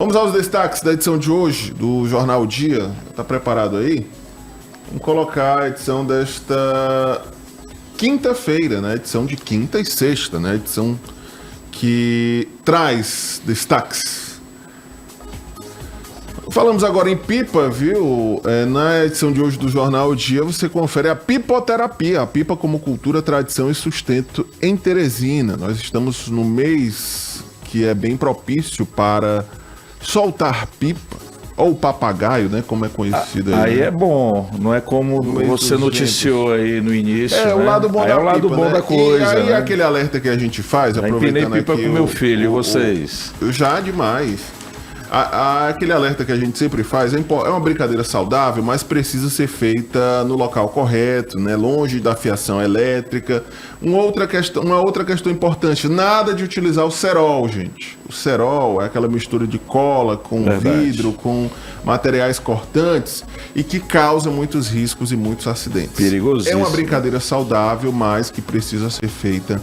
Vamos aos destaques da edição de hoje do Jornal Dia. Tá preparado aí? Vamos colocar a edição desta quinta-feira, né? Edição de quinta e sexta, né? Edição que traz destaques. Falamos agora em pipa, viu? Na edição de hoje do Jornal Dia você confere a pipoterapia, a pipa como cultura, tradição e sustento em Teresina. Nós estamos no mês que é bem propício para soltar pipa, ou papagaio, né, como é conhecido aí. Aí né? é bom, não é como você noticiou aí no início, né? O lado bom aí da é o lado pipa, bom né? da coisa, E aí né? aquele alerta que a gente faz, Já aproveitando empinei pipa aqui com meu filho, e vocês? Já demais. Aquele alerta que a gente sempre faz é uma brincadeira saudável, mas precisa ser feita no local correto, né? Longe da fiação elétrica. Uma outra questão importante, nada de utilizar o cerol, gente. O cerol é aquela mistura de cola com vidro, com materiais cortantes e que causa muitos riscos e muitos acidentes. Perigosíssimo. É uma brincadeira saudável, mas que precisa ser feita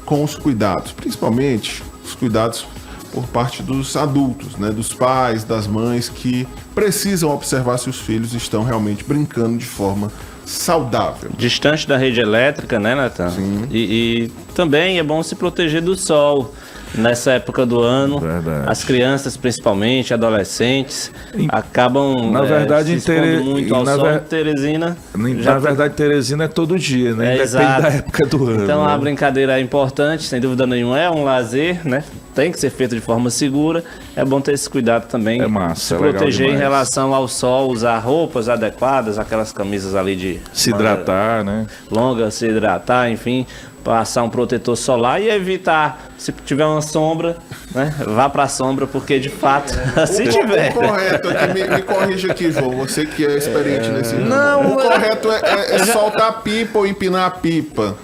com os cuidados, principalmente os cuidados por parte dos adultos, né, dos pais, das mães, que precisam observar se os filhos estão realmente brincando de forma saudável. Distante da rede elétrica, né, Natan? Sim. E também é bom se proteger do sol nessa época do ano. Verdade. As crianças, principalmente, adolescentes, acabam na verdade, se expondo muito ao sol. Em Teresina. Na verdade, Teresina é todo dia, né? Depende exato. da época do ano. Então, né? a brincadeira é importante, sem dúvida nenhuma, é um lazer, né? Tem que ser feito de forma segura. É bom ter esse cuidado também. É massa, se é legal proteger em demais. relação ao sol, usar roupas adequadas, aquelas camisas ali de Se hidratar, né? longa, se hidratar, enfim, passar um protetor solar e evitar, se tiver uma sombra, né, vá para a sombra, porque de fato, se tiver. O correto aqui, me corrija aqui, João, você que é experiente nesse ramo. Não, o correto é soltar a pipa ou empinar a pipa.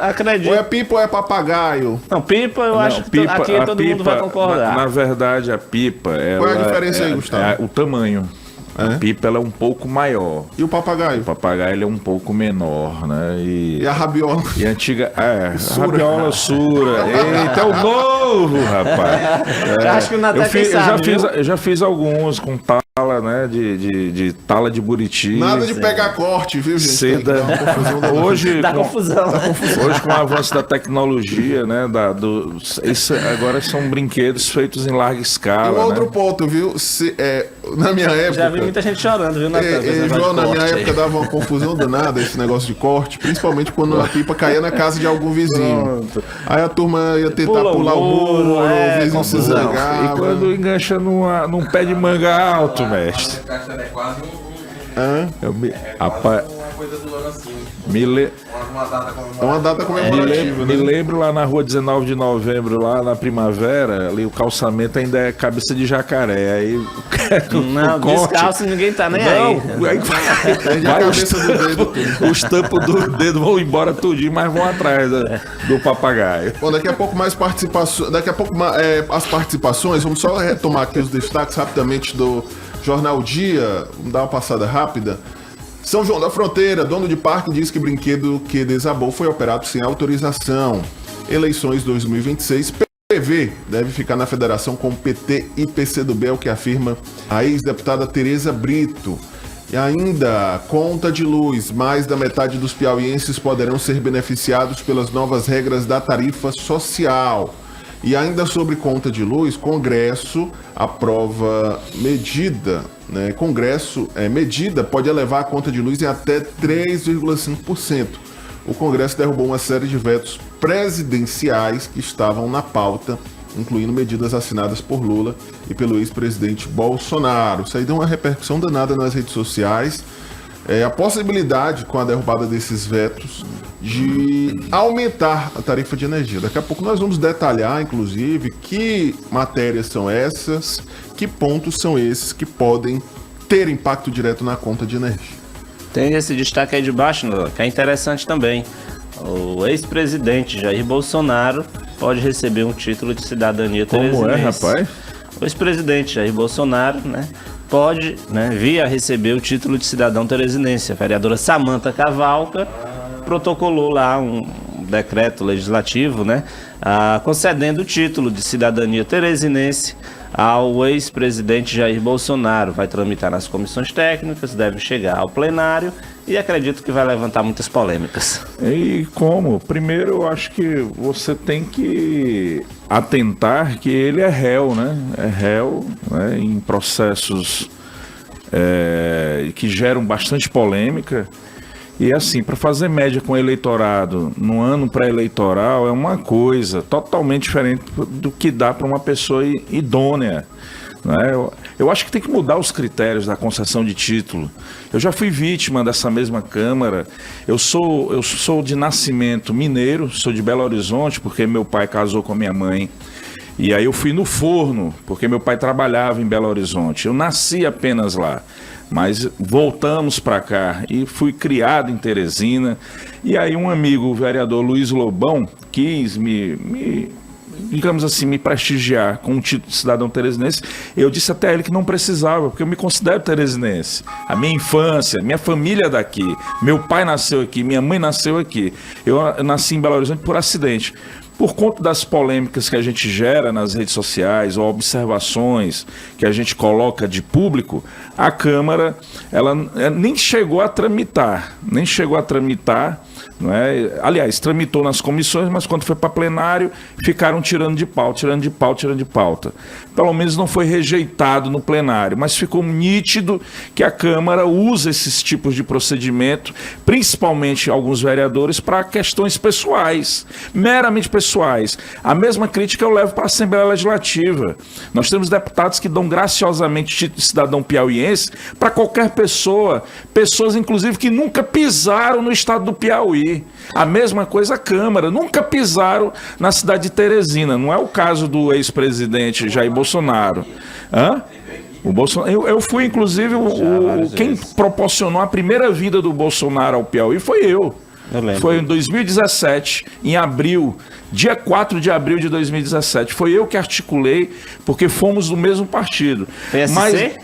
Acredito. Ou é pipa ou é papagaio? Não, pipa eu acho que aqui todo mundo vai concordar. Na verdade, a pipa... Qual é a diferença aí, Gustavo? O tamanho. A pipa ela é um pouco maior. E o papagaio? O papagaio ele é um pouco menor, né? E a rabiola? E a antiga... a rabiola sura. Eita, é o novo, rapaz. Acho que o Natan eu já fiz alguns com tala, né? De tala de buriti. Nada de pegar corte, viu, gente? Seda. Hoje, Dá confusão. Hoje, com o avanço da tecnologia, né? Isso agora são brinquedos feitos em larga escala. E um outro né? ponto, viu? Na minha época... Já vi muita gente chorando, viu, Natan? João, na minha época dava uma confusão danada esse negócio de corte, principalmente quando a pipa caía na casa de algum vizinho. Aí a turma ia tentar pular o muro, o vizinho se zangava. E quando engancha num pé de manga alto, mestre. É quase Rapaz, uma coisa do ano assim. Uma data comemorativa. É uma data comemorativa, me né? lembro lá na rua 19 de novembro, lá na primavera, ali o calçamento ainda é cabeça de jacaré. Aí Não, descalço ninguém tá nem aí. Perde a cabeça do dedo. Os tampos do dedo vão embora tudinho, mas vão atrás do papagaio. Bom, daqui a pouco mais participações. Daqui a pouco as participações. Vamos só retomar aqui os destaques rapidamente do Jornal Dia. Vamos dar uma passada rápida. São João da Fronteira, dono de parque, diz que brinquedo que desabou foi operado sem autorização. Eleições 2026. PV deve ficar na federação com PT e PCdoB, é o que afirma a ex-deputada Tereza Brito. E ainda, conta de luz. Mais da metade dos piauienses poderão ser beneficiados pelas novas regras da tarifa social. E ainda sobre conta de luz, Congresso aprova medida, né? Medida pode elevar a conta de luz em até 3,5%. O Congresso derrubou uma série de vetos presidenciais que estavam na pauta, incluindo medidas assinadas por Lula e pelo ex-presidente Bolsonaro. Isso aí deu uma repercussão danada nas redes sociais. A possibilidade, com a derrubada desses vetos, de aumentar a tarifa de energia. Daqui a pouco nós vamos detalhar, inclusive, que matérias são essas, que pontos são esses que podem ter impacto direto na conta de energia. Tem esse destaque aí de baixo, que é interessante também. O ex-presidente Jair Bolsonaro pode receber um título de cidadania teresinense. Como é, rapaz? O ex-presidente Jair Bolsonaro, né, pode, né, vir a receber o título de cidadão teresinense. A vereadora Samantha Cavalca protocolou lá um decreto legislativo, né, concedendo o título de cidadania teresinense ao ex-presidente Jair Bolsonaro. Vai tramitar nas comissões técnicas, deve chegar ao plenário e acredito que vai levantar muitas polêmicas. E como? Primeiro, eu acho que você tem que atentar que ele é réu, né? É réu, né, em processos que geram bastante polêmica. E assim, para fazer média com o eleitorado no ano pré-eleitoral é uma coisa totalmente diferente do que dá para uma pessoa idônea. Né? Eu acho que tem que mudar os critérios da concessão de título. Eu já fui vítima dessa mesma Câmara. Eu sou de nascimento mineiro, sou de Belo Horizonte, porque meu pai casou com a minha mãe. E aí eu fui no forno, porque meu pai trabalhava em Belo Horizonte. Eu nasci apenas lá, mas voltamos para cá e fui criado em Teresina. E aí um amigo, o vereador Luiz Lobão, quis digamos assim, me prestigiar com um título de cidadão teresinense. Eu disse até a ele que não precisava, porque eu me considero teresinense. A minha infância, minha família é daqui, meu pai nasceu aqui, minha mãe nasceu aqui. Eu nasci em Belo Horizonte por acidente. Por conta das polêmicas que a gente gera nas redes sociais ou observações que a gente coloca de público, a Câmara ela nem chegou a tramitar, não é? Aliás, tramitou nas comissões, mas quando foi para plenário, ficaram tirando de pauta. Pelo menos não foi rejeitado no plenário, mas ficou nítido que a Câmara usa esses tipos de procedimento, principalmente alguns vereadores, para questões pessoais, meramente pessoais. A mesma crítica eu levo para a Assembleia Legislativa. Nós temos deputados que dão graciosamente título de cidadão piauiense para qualquer pessoa, pessoas inclusive que nunca pisaram no estado do Piauí. A mesma coisa a Câmara, nunca pisaram na cidade de Teresina. Não é o caso do ex-presidente Jair Bolsonaro. O Bolsonaro, eu fui, inclusive, quem proporcionou a primeira vinda do Bolsonaro ao Piauí foi eu. Foi em 2017, em abril, dia 4 de abril de 2017. Foi eu que articulei, porque fomos do mesmo partido. PSC?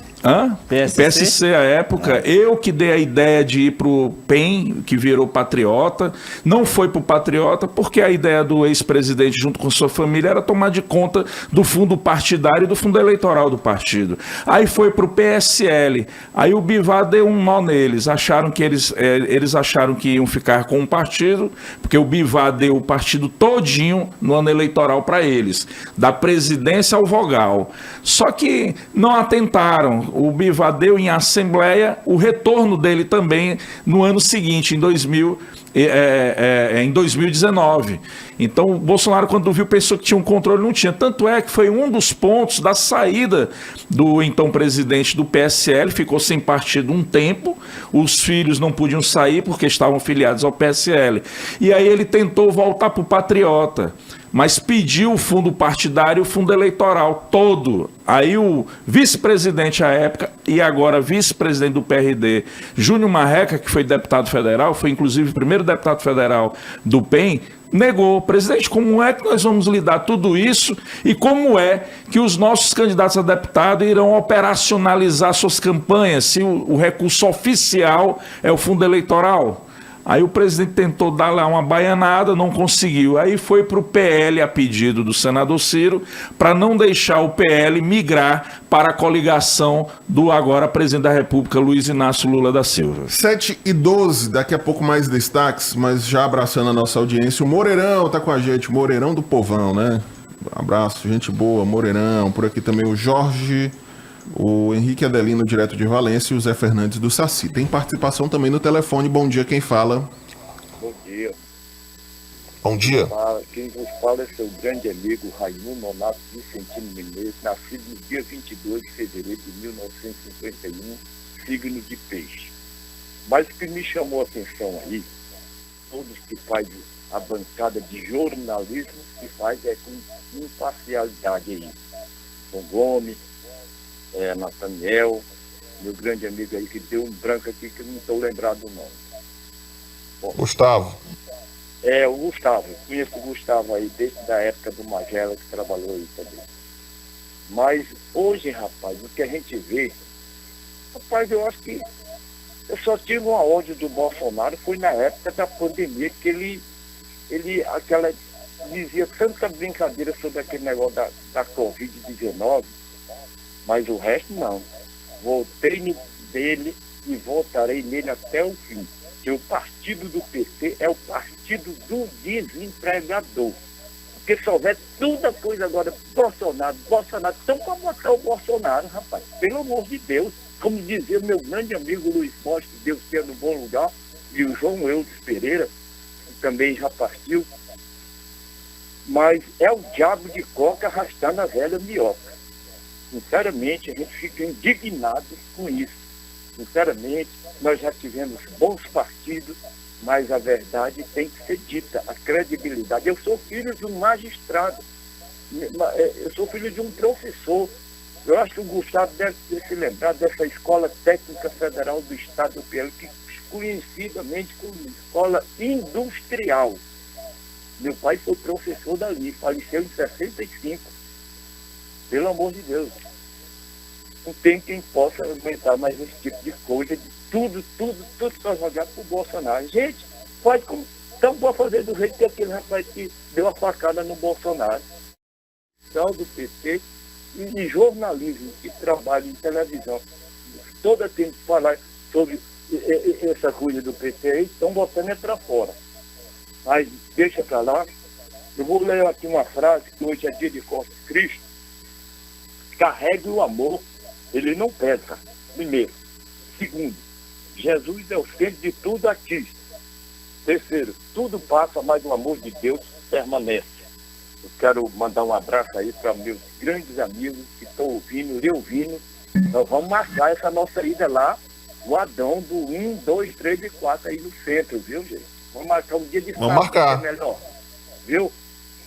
PSC à época, eu que dei a ideia de ir pro PEN, que virou Patriota, não foi pro Patriota, porque a ideia do ex-presidente junto com sua família era tomar de conta do fundo partidário e do fundo eleitoral do partido. Aí foi pro PSL, aí o Bivar deu um nó neles, acharam que eles acharam que iam ficar com um partido, porque o Bivar deu o partido todinho no ano eleitoral para eles, da presidência ao vogal. Só que não atentaram. O Bivar deu em assembleia o retorno dele também no ano seguinte, em 2019. Então o Bolsonaro, quando viu, pensou que tinha um controle, não tinha. Tanto é que foi um dos pontos da saída do então presidente do PSL, ficou sem partido um tempo, os filhos não podiam sair porque estavam filiados ao PSL. E aí ele tentou voltar para o Patriota, mas pediu o fundo partidário, o fundo eleitoral todo. Aí o vice-presidente à época e agora vice-presidente do PRD, Júnior Marreca, que foi deputado federal, foi inclusive o primeiro deputado federal do PEN, negou. Presidente, como é que nós vamos lidar tudo isso e como é que os nossos candidatos a deputado irão operacionalizar suas campanhas se o recurso oficial é o fundo eleitoral? Aí o presidente tentou dar lá uma baianada, não conseguiu. Aí foi para o PL a pedido do senador Ciro, para não deixar o PL migrar para a coligação do agora presidente da República, Luiz Inácio Lula da Silva. 7h12, daqui a pouco mais destaques, mas já abraçando a nossa audiência. O Moreirão tá com a gente, Moreirão do Povão, né? Um abraço, gente boa, Moreirão. Por aqui também o Jorge, o Henrique Adelino, direto de Valência, e o Zé Fernandes do Saci. Tem participação também no telefone. Bom dia, quem fala? Bom dia. Bom dia. Quem vos fala é seu grande amigo Raimundo Nonato Vicentino Menezes, nascido no dia 22 de fevereiro de 1951, signo de peixe. Mas o que me chamou a atenção aí, todos que fazem a bancada de jornalismo, que faz é com imparcialidade aí. São Gomes, Nathaniel, meu grande amigo aí que deu um branco aqui que eu não estou lembrado do nome. Bom, Gustavo. O Gustavo, conheço o Gustavo aí desde a época do Magela, que trabalhou aí também. Mas hoje, rapaz, o que a gente vê, rapaz, eu acho que eu só tive uma ódio do Bolsonaro, foi na época da pandemia, que ele dizia tanta brincadeira sobre aquele negócio da Covid-19, mas o resto não. Votei nele e votarei nele até o fim. Que o partido do PT é o partido do desempregador. Porque se houver toda coisa agora, Bolsonaro, então como botar o Bolsonaro, rapaz? Pelo amor de Deus. Como dizia meu grande amigo Luiz Bosch, que Deus tenha no bom lugar, e o João Eudes Pereira, que também já partiu. Mas é o diabo de coca arrastar na velha minhoca. Sinceramente, a gente fica indignado com isso. Sinceramente, nós já tivemos bons partidos, mas a verdade tem que ser dita, a credibilidade. Eu sou filho de um magistrado, eu sou filho de um professor. Eu acho que o Gustavo deve se lembrar dessa Escola Técnica Federal do Estado do Piauí, que conhecidamente como escola industrial. Meu pai foi professor dali, faleceu em 65. Pelo amor de Deus. Não tem quem possa aguentar mais esse tipo de coisa, de tudo só jogado pro Bolsonaro. Gente, então pode fazer do jeito que aquele rapaz que deu a facada no Bolsonaro. Então, do PT e jornalismo que trabalha em televisão, toda tem que falar sobre essa coisa do PT aí, estão botando para fora. Mas deixa para lá. Eu vou ler aqui uma frase que hoje é dia de Corpus Christi. Carregue o amor, ele não pesa. Primeiro. Segundo, Jesus é o centro de tudo aqui. Terceiro, tudo passa, mas o amor de Deus permanece. Eu quero mandar um abraço aí para meus grandes amigos que estão ouvindo, lhe ouvindo. Nós vamos marcar essa nossa ida lá, o Adão do 1, 2, 3 e 4 aí no centro, viu, gente? Vamos marcar um dia de sábado. Vamos marcar. Que é melhor, viu?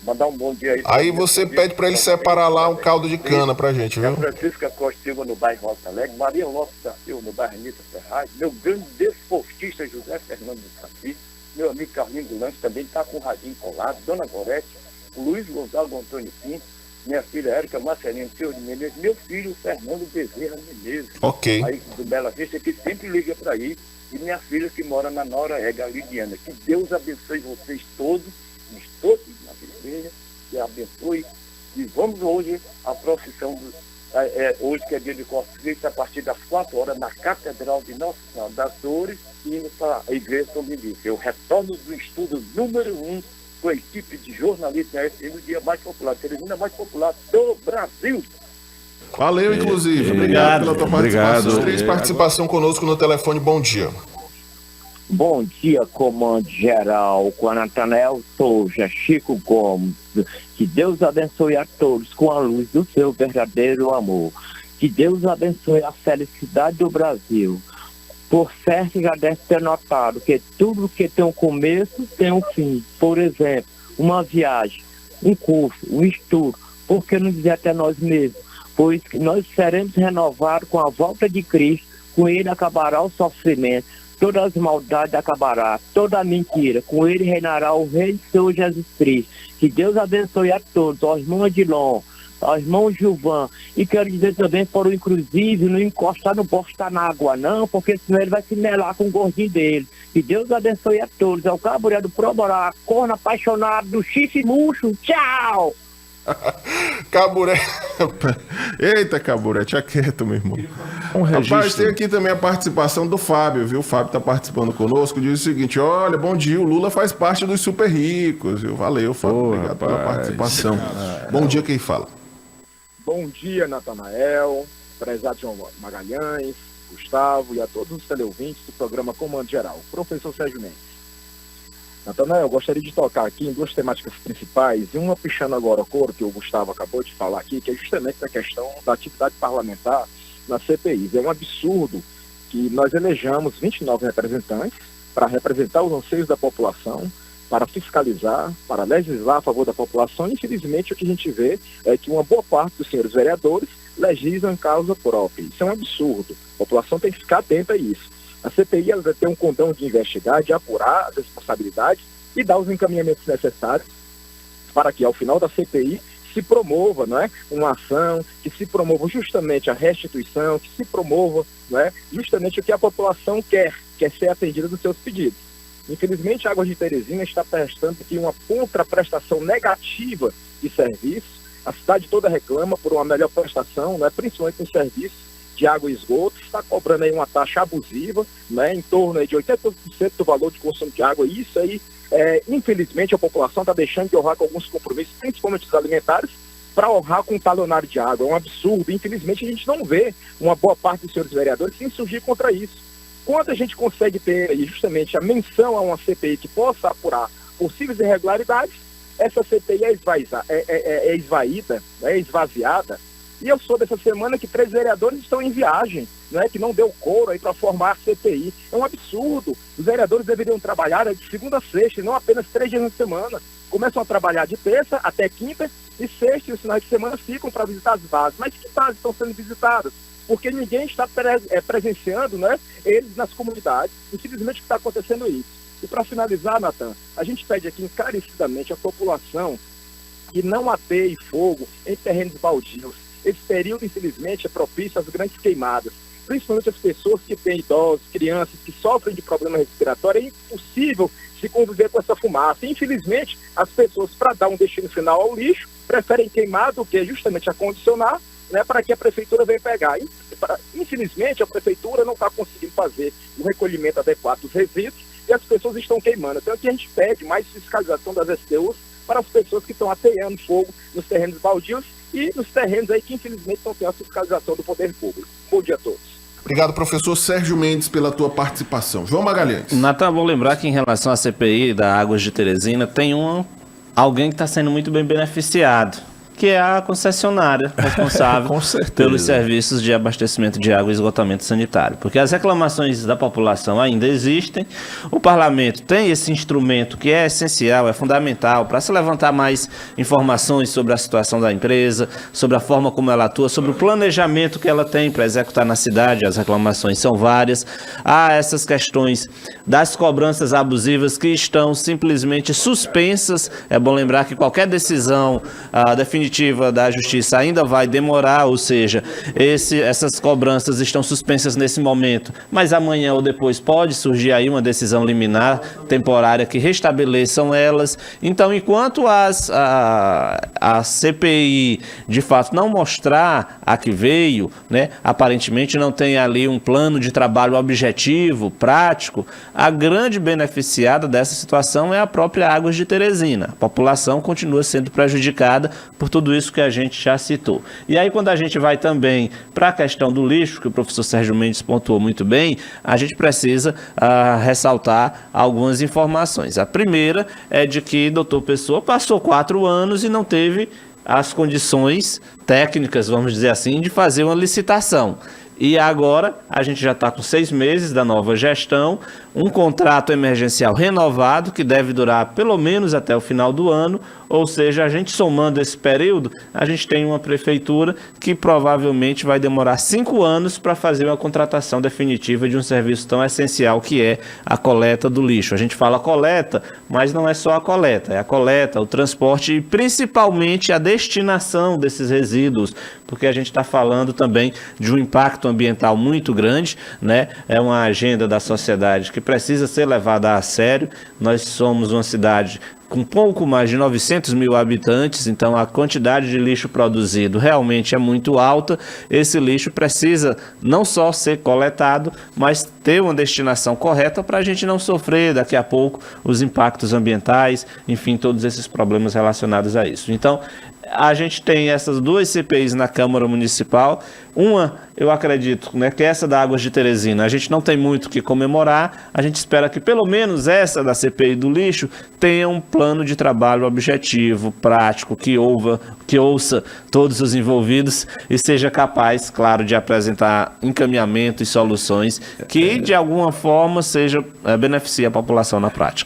Mandar um bom dia aí. Aí você pede para ele separar lá um caldo de cana pra gente, viu? Francisca Costa Silva no bairro Alto Alegre, Maria Lopes da Silva no bairro Anitta Ferraz, meu grande desportista José Fernando do Saci, meu amigo Carlinhos do Lanche também está com o radinho colado, Dona Gorete, o Luiz Gonzalo Antônio Pinto, minha filha Érica Marcelino Senhor de Menezes, meu filho Fernando Bezerra Menezes, Ok. aí do Bela Vista, que sempre liga para aí, e minha filha que mora na Noruega, Lidiana. Que Deus abençoe vocês todos na igreja, que abençoe. E vamos hoje à procissão, hoje que é dia de Corpus Christi, a partir das 4 horas, na Catedral de Nossa Senhora das Dores, e indo para a Igreja São Benedito. Eu retorno do estudo número 1 com a equipe de jornalistas da FM, o dia mais popular, Teresina mais popular do Brasil. Valeu, inclusive. Obrigado pela tua participação. Os 3 participação conosco no telefone. Bom dia. Bom dia, comando geral, com a Natanael Souza, Chico Gomes. Que Deus abençoe a todos com a luz do seu verdadeiro amor. Que Deus abençoe a felicidade do Brasil. Por certo, já deve ter notado que tudo que tem um começo tem um fim. Por exemplo, uma viagem, um curso, um estudo. Por que não dizer até nós mesmos? Pois que nós seremos renovados com a volta de Cristo. Com ele acabará o sofrimento. Todas as maldades acabará, toda a mentira. Com ele reinará o Rei do Senhor Jesus Cristo. Que Deus abençoe a todos, aos irmãos Adilon, aos irmãos Gilvan. E quero dizer também para o inclusive, não encostar, não postar na água não, porque senão ele vai se melar com o gordinho dele. Que Deus abençoe a todos. É o Caburé do Proborá, corno apaixonado do chifre murcho. Tchau! Caburé. Eita, Caburé, tinha quieto, meu irmão. Rapaz, tem aqui também a participação do Fábio, viu? O Fábio tá participando conosco. Diz o seguinte: olha, bom dia, o Lula faz parte dos super ricos, viu? Valeu, Fábio. Obrigado pela participação. Bom dia, quem fala? Bom dia, Natanael, prezado João Magalhães, Gustavo e a todos os teleouvintes do programa Comando Geral. Professor Sérgio Mendes. Natanael, eu gostaria de tocar aqui em 2 temáticas principais, e uma puxando agora o coro que o Gustavo acabou de falar aqui, que é justamente a questão da atividade parlamentar na CPI. É um absurdo que nós elejamos 29 representantes para representar os anseios da população, para fiscalizar, para legislar a favor da população, e infelizmente o que a gente vê é que uma boa parte dos senhores vereadores legislam em causa própria. Isso é um absurdo. A população tem que ficar atenta a isso. A CPI ela vai ter um condão de investigar, de apurar as responsabilidades e dar os encaminhamentos necessários para que, ao final da CPI, se promova, não é, uma ação, que se promova justamente a restituição, que se promova, não é, justamente o que a população quer ser atendida dos seus pedidos. Infelizmente, a Águas de Teresina está prestando aqui uma contraprestação negativa de serviço, A cidade toda reclama por uma melhor prestação, né, principalmente no serviço de água e esgoto, está cobrando aí uma taxa abusiva, né, em torno aí de 80% do valor de consumo de água. E isso aí, infelizmente, a população está deixando de honrar com alguns compromissos, principalmente os alimentares, para honrar com um talonário de água. É um absurdo. Infelizmente, a gente não vê uma boa parte dos senhores vereadores se insurgir contra isso. Quando a gente consegue ter aí justamente a menção a uma CPI que possa apurar possíveis irregularidades, essa CPI é esvaída, é esvaziada. E eu soube essa semana que 3 vereadores estão em viagem, né, que não deu coro aí para formar a CPI. É um absurdo. Os vereadores deveriam trabalhar de segunda a sexta, e não apenas 3 dias na semana. Começam a trabalhar de terça até quinta, e sexta e os finais de semana ficam para visitar as bases. Mas que bases estão sendo visitadas? Porque ninguém está presenciando, né, eles nas comunidades. Infelizmente, o que está acontecendo é isso. E para finalizar, Natan, a gente pede aqui encarecidamente à população que não ateie fogo em terrenos baldios. Esse período, infelizmente, é propício às grandes queimadas, principalmente as pessoas que têm idosos, crianças que sofrem de problema respiratório. É impossível se conviver com essa fumaça. Infelizmente, as pessoas, para dar um destino final ao lixo, preferem queimar do que justamente acondicionar, né, para que a prefeitura venha pegar. Infelizmente, a prefeitura não está conseguindo fazer o recolhimento adequado dos resíduos e as pessoas estão queimando. Então, aqui a gente pede mais fiscalização das STUs para as pessoas que estão ateando fogo nos terrenos baldios e nos terrenos aí que, infelizmente, não tem a fiscalização do poder público. Bom dia a todos. Obrigado, professor Sérgio Mendes, pela tua participação. João Magalhães. Natan, vou lembrar que em relação à CPI da Águas de Teresina, tem alguém que está sendo muito bem beneficiado, que é a concessionária responsável pelos serviços de abastecimento de água e esgotamento sanitário. Porque as reclamações da população ainda existem, o parlamento tem esse instrumento que é essencial, é fundamental, para se levantar mais informações sobre a situação da empresa, sobre a forma como ela atua, sobre o planejamento que ela tem para executar na cidade. As reclamações são várias. Há essas questões das cobranças abusivas que estão simplesmente suspensas. É bom lembrar que qualquer decisão definitiva da Justiça ainda vai demorar, ou seja, essas cobranças estão suspensas nesse momento, mas amanhã ou depois pode surgir aí uma decisão liminar temporária que restabeleçam elas. Então, enquanto a CPI de fato não mostrar a que veio, né, aparentemente não tem ali um plano de trabalho objetivo, prático, a grande beneficiada dessa situação é a própria Águas de Teresina. A população continua sendo prejudicada por tudo isso que a gente já citou. E aí, quando a gente vai também para a questão do lixo, que o professor Sérgio Mendes pontuou muito bem, a gente precisa ressaltar algumas informações. A primeira é de que Dr. Pessoa passou 4 anos e não teve as condições técnicas, vamos dizer assim, de fazer uma licitação. E agora a gente já está com 6 meses da nova gestão, um contrato emergencial renovado que deve durar pelo menos até o final do ano, ou seja, a gente somando esse período, a gente tem uma prefeitura que provavelmente vai demorar 5 anos para fazer uma contratação definitiva de um serviço tão essencial que é a coleta do lixo. A gente fala coleta, mas não é só a coleta, é a coleta, o transporte e principalmente a destinação desses resíduos, porque a gente está falando também de um impacto ambiental muito grande, né? É uma agenda da sociedade que precisa ser levada a sério. Nós somos uma cidade com pouco mais de 900 mil habitantes, então a quantidade de lixo produzido realmente é muito alta. Esse lixo precisa não só ser coletado, mas ter uma destinação correta para a gente não sofrer daqui a pouco os impactos ambientais, enfim, todos esses problemas relacionados a isso. Então, a gente tem essas 2 CPIs na Câmara Municipal. Uma, eu acredito, né, que essa da Águas de Teresina, a gente não tem muito o que comemorar. A gente espera que pelo menos essa da CPI do lixo tenha um plano de trabalho objetivo, prático, que ouça todos os envolvidos e seja capaz, claro, de apresentar encaminhamento e soluções que de alguma forma beneficie a população na prática.